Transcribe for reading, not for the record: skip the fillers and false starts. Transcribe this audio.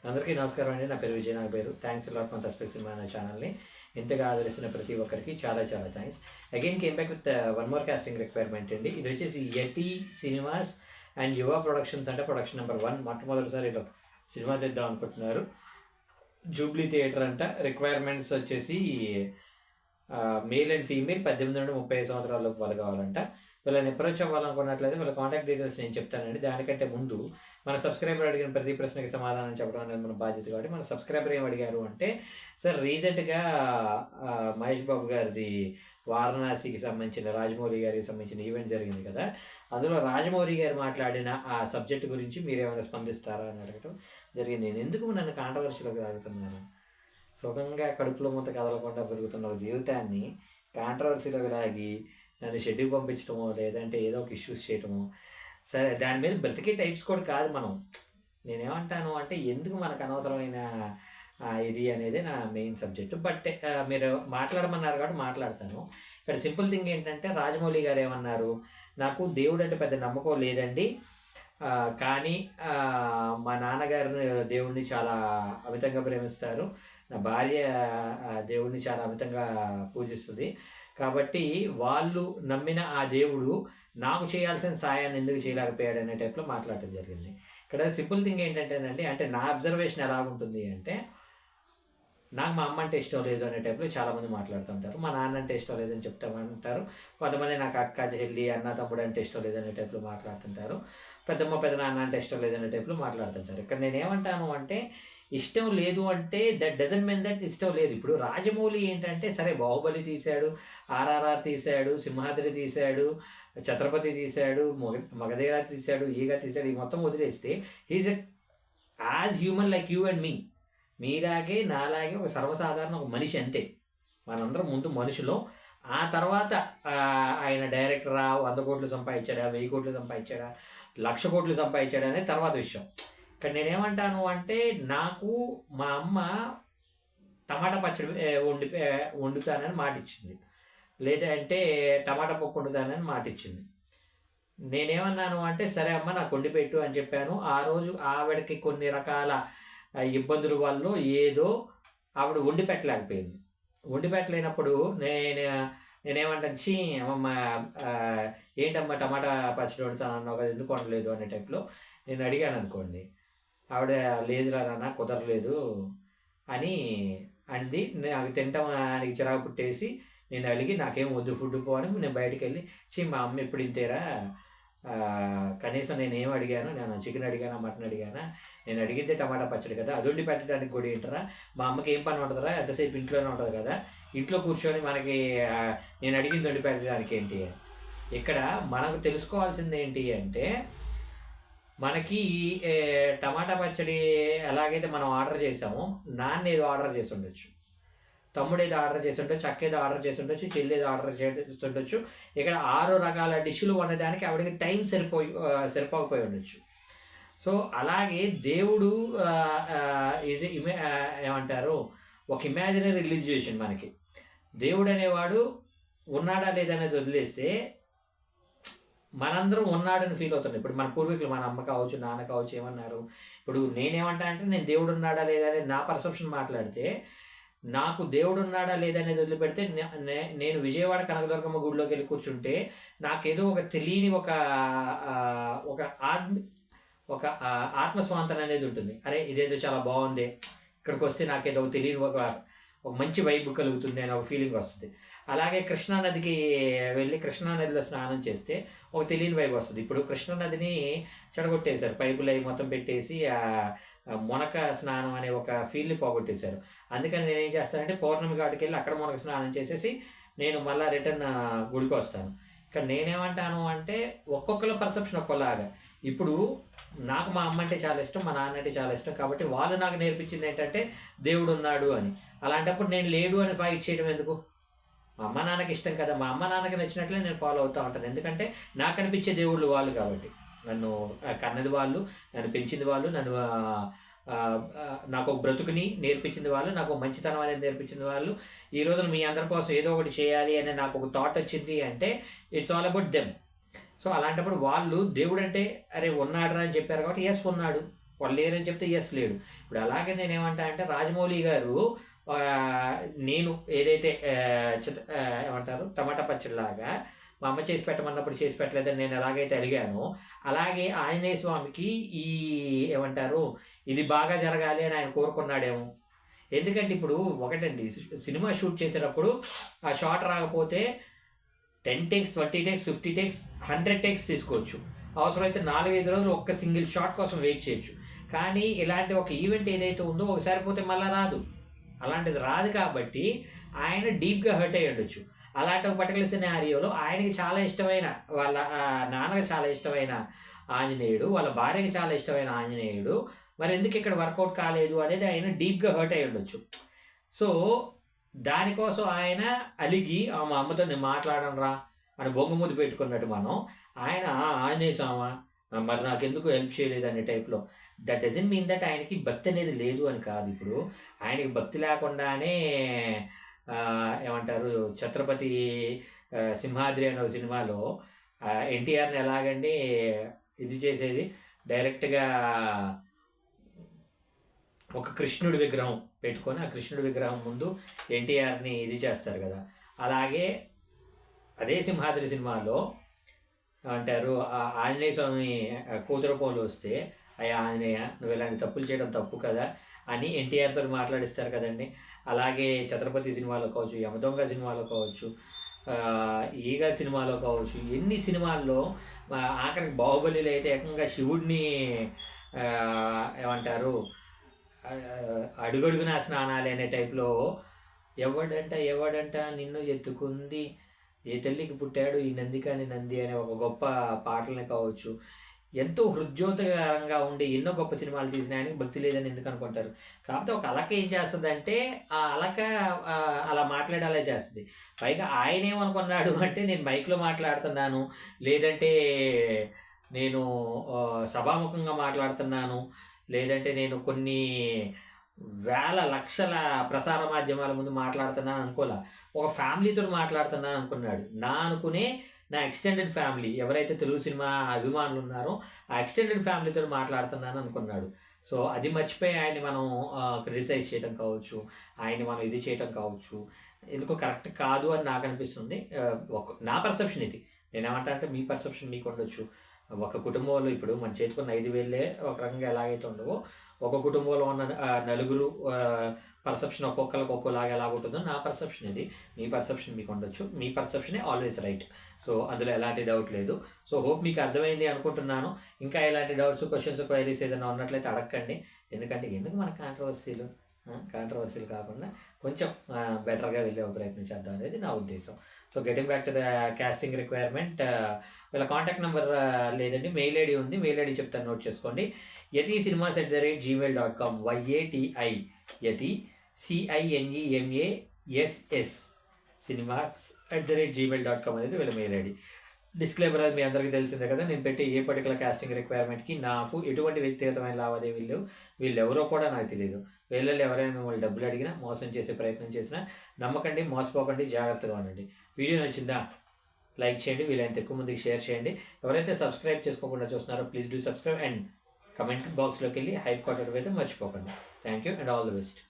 అందరికీ నమస్కారం అండి. నా పేరు విజయ్. నా పేరు థ్యాంక్స్ లాట్ మన తస్పెక్ట్ సినిమా అనే ఛానల్ని ఇంతగా ఆదరిస్తున్న ప్రతి ఒక్కరికి చాలా చాలా thanks. Again came back with one more casting requirement అండి. ఇది వచ్చేసి Yati cinemas and Yuva productions అంటే ప్రొడక్షన్ నెంబర్ 1 మొట్టమొదటిసారి ఇలా సినిమా తెద్దాం అనుకుంటున్నారు. జూబ్లీ థియేటర్ అంట. రిక్వైర్మెంట్స్ వచ్చేసి మేల్ అండ్ ఫీమేల్ 18 నుండి 35 సంవత్సరాల వాళ్ళు కావాలంట. వీళ్ళని అప్రోచ్ అవ్వాలనుకున్నట్లయితే వీళ్ళ కాంటాక్ట్ డీటెయిల్స్ నేను చెప్తానండి. దానికంటే ముందు మన సబ్స్క్రైబర్ అడిగిన ప్రతి ప్రశ్నకి సమాధానం చెప్పడం అనేది మన బాధ్యత. కాబట్టి మన సబ్స్క్రైబర్ ఏం అడిగారు అంటే, సార్ రీసెంట్గా మహేష్ బాబు గారిది వారణాసికి సంబంధించిన రాజమౌళి గారికి సంబంధించిన ఈవెంట్ జరిగింది కదా, అందులో రాజమౌళి గారు మాట్లాడిన ఆ సబ్జెక్ట్ గురించి మీరేమైనా స్పందిస్తారా అని అడగటం జరిగింది. నేను ఎందుకు నన్ను కాంట్రవర్షీలోకి తాగుతున్నాను? సుఖంగా కడుపులో మూత కదలకుండా బతుకుతున్న ఒక జీవితాన్ని కాంట్రవర్సీలోకి లాగి నన్ను షెడ్యూల్ పంపించడమో లేదంటే ఏదో ఒక ఇష్యూస్ చేయటమో, సరే దాని మీద బ్రతికే టైప్స్ కూడా కాదు మనం. నేనేమంటాను అంటే, ఎందుకు మనకు అనవసరమైన ఇది అనేది నా మెయిన్ సబ్జెక్టు. బట్ మీరు మాట్లాడమన్నారు కాబట్టి మాట్లాడతాను. ఇక్కడ సింపుల్ థింగ్ ఏంటంటే, రాజమౌళి గారు ఏమన్నారు, నాకు దేవుడు అంటే పెద్ద నమ్మకం లేదండి, కానీ మా నాన్నగారు దేవుడిని చాలా అమితంగా ప్రేమిస్తారు, నా భార్య దేవుడిని చాలా అమితంగా పూజిస్తుంది, కాబట్టి వాళ్ళు నమ్మిన ఆ దేవుడు నాకు చేయాల్సిన సాయాన్ని ఎందుకు చేయలేకపోయాడు అనే టైప్లో మాట్లాడటం జరిగింది. ఇక్కడ సింపుల్ థింగ్ ఏంటంటేనండి, అంటే నా అబ్జర్వేషన్ ఎలాగుంటుంది అంటే, నాకు మా అమ్మ అంటే ఇష్టం లేదు అనే టైప్లో చాలామంది మాట్లాడుతుంటారు. మా నాన్న అంటే ఇష్టం లేదని చెప్తామంటారు. కొంతమంది నాకు అక్క చెల్లి అన్న తమ్ముడు అంటే ఇష్టం లేదనే టైప్లో మాట్లాడుతుంటారు. పెద్దమ్మ పెద్దనాన్న అంటే ఇష్టం లేదనే టైప్లో మాట్లాడుతుంటారు. ఇక్కడ నేనేమంటాను అంటే, ఇష్టం లేదు అంటే దట్ డజంట్ మీన్ దట్ ఇష్టం లేదు. ఇప్పుడు రాజమౌళి ఏంటంటే, సరే బాహుబలి తీశాడు, ఆర్ఆర్ఆర్ తీశాడు, సింహాద్రి తీశాడు, ఛత్రపతి తీశాడు, మగధీర తీశాడు, ఈగ తీశాడు, ఈ మొత్తం వదిలేస్తే he's as human like you and me. మీలాగే నాలాగే ఒక సర్వసాధారణ ఒక మనిషి, అంతే. మనందరం ముందు మనుషులు. ఆ తర్వాత ఆయన డైరెక్టరా, 100 కోట్లు సంపాదించాడా, 1000 కోట్లు సంపాదించాడా, 1,00,000 కోట్లు సంపాదించాడా అనేది తర్వాత విషయం. ఇక్కడ నేనేమంటాను అంటే, నాకు మా అమ్మ టమాటా పచ్చడి వండుతానని మాట ఇచ్చింది, లేదంటే టమాటా పప్పు వండుతానని మాట ఇచ్చింది. నేనేమన్నాను అంటే, సరే అమ్మ నాకు వండి పెట్టు అని చెప్పాను. ఆ రోజు ఆవిడకి కొన్ని రకాల ఇబ్బందుల వల్ల ఏదో ఆవిడ వండి పెట్టలేకపోయింది. వండి పెట్టలేనప్పుడు నేనేమంటాను, చీ అమ్మమ్మ ఏంటమ్మా టమాటా పచ్చడి వండుతాను అన్నావు కదా, ఎందుకు వండలేదు అనే టైప్లో నేను అడిగాను అనుకోండి. ఆవిడ లేదురా నాన్న కుదరలేదు అని అంది. నాకు తింటానికి చిరాకు పుట్టేసి నేను అలిగి నాకేం వద్దు ఫుడ్ పో అని నేను బయటికి వెళ్ళి, చీ మా అమ్మ ఎప్పుడు ఇంతేరా, కనీసం నేను ఏం అడిగాను, నేను చికెన్ అడిగానా మటన్ అడిగానా, నేను అడిగితే టమాటా పచ్చడి కదా, అది వండి పెట్టడానికి కూడా ఏంటరా, మా అమ్మకి ఏం పని ఉంటుందిరా, ఎంతసేపు ఇంట్లోనే ఉంటుంది కదా, ఇంట్లో కూర్చొని మనకి నేను అడిగింది వండి పెట్టడానికి ఏంటి. ఇక్కడ మనకు తెలుసుకోవాల్సింది ఏంటి అంటే, మనకి టమాటా పచ్చడి ఎలాగైతే మనం ఆర్డర్ చేసామో, నాన్న ఏదో ఆర్డర్ చేసి ఉండొచ్చు, తమ్ముడు ఏదో ఆర్డర్ చేసి ఉండొచ్చు, అక్క ఏదో ఆర్డర్ చేసి ఉండొచ్చు, చెల్లి ఏదో ఆర్డర్ చేసి ఉండొచ్చు. ఇక్కడ 6 రకాల డిష్లు వండడానికి ఆవిడకి టైం సరిపోకపోయి ఉండొచ్చు. సో అలాగే దేవుడు ఈజ్ ఏమంటారు, ఒక ఇమాజినరీ రిలీజియేషన్. మనకి దేవుడు అనేవాడు ఉన్నాడా లేదనేది వదిలేస్తే మనందరం ఉన్నాడని ఫీల్ అవుతుంది. ఇప్పుడు మన పూర్వీకులు, మన అమ్మ కావచ్చు, నాన్న కావచ్చు, ఏమన్నారు, ఇప్పుడు నేనేమంటా అంటే, నేను దేవుడు ఉన్నాడా లేదా అనేది నా పర్సెప్షన్ మాట్లాడితే, నాకు దేవుడు ఉన్నాడా లేదనేది వదిలిపెడితే, నేను విజయవాడ కనకదుర్గమ్మ గుడిలోకి వెళ్ళి కూర్చుంటే నాకేదో ఒక తెలియని ఒక ఆత్మస్వాంతన అనేది ఉంటుంది. అరే ఇదేదో చాలా బాగుంది, ఇక్కడికి వస్తే నాకేదో తెలియని ఒక మంచి వైబ్ కలుగుతుంది అనే ఒక ఫీలింగ్ వస్తుంది. అలాగే కృష్ణానదికి వెళ్ళి కృష్ణానదిలో స్నానం చేస్తే ఒక తెలియని వైబ్ వస్తుంది. ఇప్పుడు కృష్ణానదిని చెడగొట్టేశారు, పైపులు అవి మొత్తం పెట్టేసి మునక స్నానం అనే ఒక ఫీల్ని పోగొట్టేశారు. అందుకని నేను ఏం చేస్తానంటే, పౌర్ణమి ఘాటుకి వెళ్ళి అక్కడ మునక స్నానం చేసేసి నేను మళ్ళీ రిటర్న్ గుడికి వస్తాను. ఇక్కడ నేనేమంటాను అంటే, ఒక్కొక్కరి పర్సెప్షన్ ఒక్కొక్కలాగా. ఇప్పుడు నాకు మా అమ్మ అంటే చాలా ఇష్టం, మా నాన్న అంటే చాలా ఇష్టం, కాబట్టి వాళ్ళు నాకు నేర్పించింది ఏంటంటే దేవుడు ఉన్నాడు అని. అలాంటప్పుడు నేను లేడు అని ఫైట్ చేయడం ఎందుకు? మా అమ్మ నాన్నకి ఇష్టం కదా, మా అమ్మ నాన్నకి నచ్చినట్లే నేను ఫాలో అవుతూ ఉంటాను. ఎందుకంటే నాకు అనిపించే దేవుళ్ళు వాళ్ళు కాబట్టి. నన్ను కన్నది వాళ్ళు, నన్ను పెంచింది వాళ్ళు, నాకు ఒక బ్రతుకుని నేర్పించింది వాళ్ళు, నాకు మంచితనం అనేది నేర్పించింది వాళ్ళు. ఈ రోజున మీ అందరి కోసం ఏదో ఒకటి చేయాలి అని నాకు ఒక థాట్ వచ్చింది అంటే, it's all about them. So అలాంటప్పుడు వాళ్ళు దేవుడు అంటే అరే ఉన్నాడు అని చెప్పారు కాబట్టి ఎస్ ఉన్నాడు, వాళ్ళు లేరని చెప్తే ఎస్ లేడు. ఇప్పుడు అలాగే నేనేమంటా అంటే రాజమౌళి గారు నేను ఏదైతే ఏమంటారు టమాటా పచ్చడిలాగా మా అమ్మ చేసి పెట్టమన్నప్పుడు చేసి పెట్టలేదని నేను ఎలాగైతే అడిగానో, అలాగే ఆంజనేయ స్వామికి ఈ ఏమంటారు ఇది బాగా జరగాలి అని ఆయన కోరుకున్నాడేమో. ఎందుకంటే ఇప్పుడు ఒకటండి, సినిమా షూట్ చేసేటప్పుడు ఆ షాట్ రాకపోతే 10 టేక్స్, 20 టేక్స్, 50 టేక్స్, 100 టేక్స్ తీసుకోవచ్చు. అవసరమైతే 4-5 రోజులు ఒక్క సింగిల్ షాట్ కోసం వెయిట్ చేయొచ్చు. కానీ ఇలాంటి ఒక ఈవెంట్ ఏదైతే ఉందో ఒకసారి పోతే మళ్ళీ రాదు. అలాంటిది రాదు కాబట్టి ఆయన డీప్గా హర్ట్ అయ్యి ఉండొచ్చు. అలాంటి ఒక పర్టికులర్ సినారియోలో ఆయనకి చాలా ఇష్టమైన వాళ్ళ నాన్నకి చాలా ఇష్టమైన ఆంజనేయుడు, వాళ్ళ భార్యకి చాలా ఇష్టమైన ఆంజనేయుడు మరి ఎందుకు ఇక్కడ వర్కౌట్ కాలేదు అనేది ఆయన డీప్గా హర్ట్ అయ్యి ఉండొచ్చు. సో దానికోసం ఆయన అలిగి మా అమ్మతో నేను మాట్లాడను రా అని బొంగముద్దు పెట్టుకున్నట్టు మనం ఆయన ఆంజనేయ స్వామి మరి నాకు ఎందుకు హెల్ప్ చేయలేదు అనే టైప్లో. దట్ డజంట్ మీన్ దట్ ఆయనకి భక్తి అనేది లేదు అని కాదు. ఇప్పుడు ఆయనకి భక్తి లేకుండానే ఏమంటారు ఛత్రపతి సింహాద్రి అనే ఒక సినిమాలో ఎన్టీఆర్ని ఎలాగండి ఇది చేసేది, డైరెక్ట్గా ఒక కృష్ణుడి విగ్రహం పెట్టుకొని ఆ కృష్ణుడి విగ్రహం ముందు ఎన్టీఆర్ని ఇది చేస్తారు కదా. అలాగే అదే సింహాద్రి సినిమాలో అంటారు ఆంజనేయ స్వామి కూతురు పోలు వస్తే అయ్యా ఆంజనేయ నువ్వు ఇలాంటి తప్పులు చేయడం తప్పు కదా అని ఎన్టీఆర్తో మాట్లాడిస్తారు కదండి. అలాగే ఛత్రపతి సినిమాలో కావచ్చు, యమదొంగ సినిమాలో కావచ్చు, ఈగ సినిమాలో కావచ్చు, ఎన్ని సినిమాల్లో ఆఖరికి బాహుబలిలో అయితే ఏకంగా శివుడిని ఏమంటారు అడుగడుగునా స్నానాలు అనే టైప్లో ఎవడంట నిన్ను ఎత్తుకుంది, ఏ తల్లికి పుట్టాడు ఈ నంది కాని నంది అనే ఒక గొప్ప పాటలని కావచ్చు, ఎంతో హృద్యోతకరంగా ఉండే ఎన్నో గొప్ప సినిమాలు తీసిన ఆయనకి భక్తి లేదని ఎందుకు అనుకుంటారు. కాకపోతే ఒక అలక ఏం చేస్తుందంటే ఆ అలక అలా మాట్లాడాలే చేస్తుంది. పైగా ఆయన ఏమనుకున్నాడు అంటే నేను మైక్లో మాట్లాడుతున్నాను, లేదంటే నేను సభాముఖంగా మాట్లాడుతున్నాను, లేదంటే నేను కొన్ని వేల లక్షల ప్రసార మాధ్యమాల ముందు మాట్లాడుతున్నాను అనుకోలే, ఒక ఫ్యామిలీతో మాట్లాడుతున్నాను అనుకున్నాడు. నా ఎక్స్టెండెడ్ ఫ్యామిలీ ఎవరైతే తెలుగు సినిమా అభిమానులు ఉన్నారో ఆ ఎక్స్టెండెడ్ ఫ్యామిలీతో మాట్లాడుతున్నాను అనుకున్నాడు. సో అది మర్చిపోయి ఆయన్ని మనం క్రిటిసైజ్ చేయడం కావచ్చు, ఆయన్ని మనం ఇది చేయడం కావచ్చు, ఎందుకో కరెక్ట్ కాదు అని నాకు అనిపిస్తుంది. నా పర్సెప్షన్ ఇది. నేనేమంటా అంటే మీ పర్సెప్షన్ మీకు ఉండొచ్చు. ఒక కుటుంబంలో ఇప్పుడు మన చేతుకున్న 5,000 ఒక రకంగా ఎలాగైతే ఉండవో ఒక కుటుంబంలో ఉన్న నలుగురు పర్సెప్షన్ ఒక్కొక్కరికి ఒక్కోలాగా ఎలా ఉంటుందో నా పర్సెప్షన్ ఇది. మీ పర్సెప్షన్ మీకు ఉండొచ్చు. మీ పర్సెప్షనే ఆల్వేస్ రైట్. సో అందులో ఎలాంటి డౌట్ లేదు. సో హోప్ మీకు అర్థమైంది అనుకుంటున్నాను. ఇంకా ఎలాంటి డౌట్స్, క్వశ్చన్స్, క్వైరీస్ ఏదైనా ఉన్నట్లయితే అడగండి. ఎందుకంటే ఎందుకు మన కాంట్రవర్సీలు కాకుండా కొంచెం బెటర్గా వెళ్ళే ప్రయత్నం చేద్దాం అనేది నా ఉద్దేశం. So getting back to the casting requirement, వీళ్ళ కాంటాక్ట్ నెంబర్ లేదండి, మెయిల్ ఐడి ఉంది. మెయిల్ ఐడి చెప్తాను, నోట్ చేసుకోండి. yati@gmail.com YATI యతి CINEMASS cinemas@gmail.com అనేది వీళ్ళ మెయిల్ ఐడి. డిస్క్లైమర్ అది మీ అందరికీ తెలిసిందే కదా. నేను పెట్టే ఏ పర్టికులర్ కాస్టింగ్ రిక్వైర్మెంట్కి నాకు ఎటువంటి వ్యక్తిగతమైన లావాదేవీలు వీళ్ళెవరో కూడా నాకు తెలియదు. వీళ్ళల్లో ఎవరైనా మిమ్మల్ని డబ్బులు అడిగినా, మోసం చేసే ప్రయత్నం చేసినా నమ్మకండి, మోసపోకండి, జాగ్రత్తగా ఉండండి. వీడియో నచ్చిందా లైక్ చేయండి, వీలైనంత ఎక్కువ మందికి షేర్ చేయండి. ఎవరైతే సబ్స్క్రైబ్ చేసుకోకుండా చూస్తున్నారో please do subscribe and comment బాక్స్లోకి వెళ్ళి హైప్ కొట్టడం అయితే మర్చిపోకండి. Thank you and all the best.